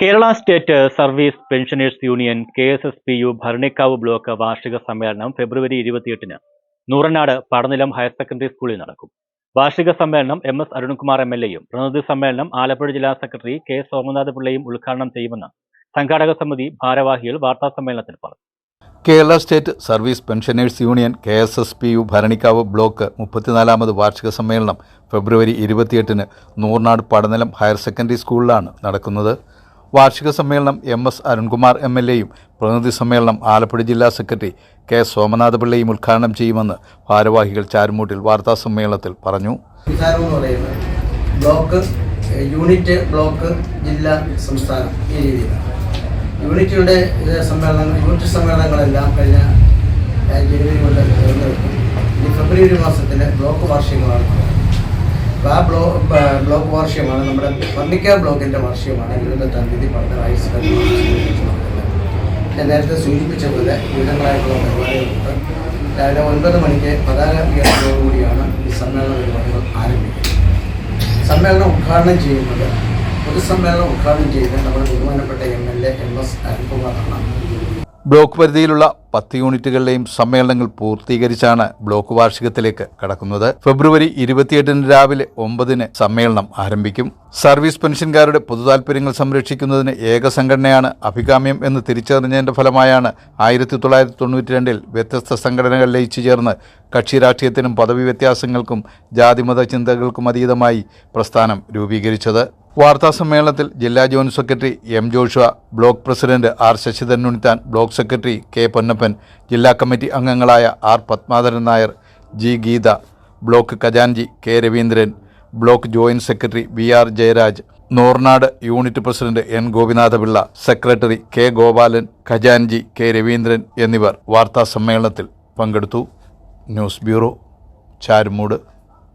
Kerala state service pensioners union KSSPU Bharanikkavu block വാർഷിക സമ്മേളനം ഫെബ്രുവരി 28-ന് നൂറനാട് പടനിലം ഹയർ സെക്കൻഡറി സ്കൂളിൽ നടക്കും. വാർഷിക സമ്മേളനം MS അരുൺകുമാർ MLAയും പ്രതിനിധി സമ്മേളനം ആലപ്പുഴ ജില്ലാ സെക്രട്ടറി K സോമനാഥ പിള്ളയും ഉദ്ഘാടനം ചെയ്യുമെന്ന് സംഘാടക സമിതി ഭാരവാഹികൾ വാർത്താസമ്മേളനത്തിൽ പറഞ്ഞു. Kerala state service pensioners union KSSPU Bharanikkavu block 34ാമത് വാർഷിക സമ്മേളനം ഫെബ്രുവരി 28-ന് നൂറനാട് പടനിലം ഹയർ സെക്കൻഡറി സ്കൂളിലാണ് നടക്കുന്നത്. വാർഷിക സമ്മേളനം MS അരുൺകുമാർ MLAയും പ്രതിനിധി സമ്മേളനം ആലപ്പുഴ ജില്ലാ സെക്രട്ടറി K സോമനാഥ പിള്ളയും ഉദ്ഘാടനം ചെയ്യുമെന്ന് ഭാരവാഹികൾ ചാരുമൂട്ടിൽ വാർത്താസമ്മേളനത്തിൽ പറഞ്ഞു. ബ്ലോക്ക്, യൂണിറ്റ്, ബ്ലോക്ക്, ജില്ല, സംസ്ഥാനം ഈ രീതിയിലാണ്. യൂണിറ്റ് സമ്മേളനങ്ങളെല്ലാം കഴിഞ്ഞ ജനുവരി കൊണ്ട് ഈ ഫെബ്രുവരി മാസത്തിലെ ബ്ലോക്ക് വാർഷികമാണ്. ആ ബ്ലോക്ക് വാർഷികമാണ് നമ്മുടെ ഭരണിക്കാവ് ബ്ലോക്കിൻ്റെ വാർഷികമാണ്. 28-ാം തീയതി പടനിലം ഞാൻ നേരത്തെ സൂചിപ്പിച്ചതുപോലെ വിവിധങ്ങളായിട്ടുള്ള പരിപാടികളുണ്ട്. രാവിലെ 9 മണിക്ക് പതാക ഉയർത്തലോടുകൂടിയാണ് ഈ സമ്മേളന പരിപാടികൾ ആരംഭിക്കുന്നത്. സമ്മേളനം ഉദ്ഘാടനം ചെയ്യുന്നത് പൊതുസമ്മേളനം ഉദ്ഘാടനം ചെയ്യുന്നത് നമ്മുടെ ബഹുമാനപ്പെട്ട MLA MS അരുൺകുമാറാണ്. ബ്ലോക്ക് പരിധിയിലുള്ള 10 യൂണിറ്റുകളിലെയും സമ്മേളനങ്ങൾ പൂർത്തീകരിച്ചാണ് ബ്ലോക്ക് വാർഷികത്തിലേക്ക് കടക്കുന്നത്. ഫെബ്രുവരി 28-ന് രാവിലെ 9-ന് സമ്മേളനം ആരംഭിക്കും. സർവീസ് പെൻഷൻകാരുടെ പൊതുതാൽപര്യങ്ങൾ സംരക്ഷിക്കുന്നതിന് ഏക സംഘടനയാണ് അഭികാമ്യം എന്ന് തിരിച്ചറിഞ്ഞതിന്റെ ഫലമായാണ് 1992-ൽ വ്യത്യസ്ത സംഘടനകൾ ലയിച്ചു ചേർന്ന് കക്ഷി രാഷ്ട്രീയത്തിനും പദവി വ്യത്യാസങ്ങൾക്കും ജാതിമത ചിന്തകൾക്കും അതീതമായി പ്രസ്ഥാനം രൂപീകരിച്ചത്. വാർത്താസമ്മേളനത്തിൽ ജില്ലാ joint secretary M Joshua, block president R Sasidharan Unnithan, block secretary K Ponnappan, ജില്ലാ കമ്മിറ്റി അംഗങ്ങളായ R Padmadharan Nair, G Geetha, block ഖജാൻജി K Raveendran, block joint secretary BR Jayaraj, Nooranad unit president N Gopinathapillai, secretary K Gopalan, ഖജാൻജി K രവീന്ദ്രൻ എന്നിവർ വാർത്താസമ്മേളനത്തിൽ പങ്കെടുത്തു. News bureau, Charummood.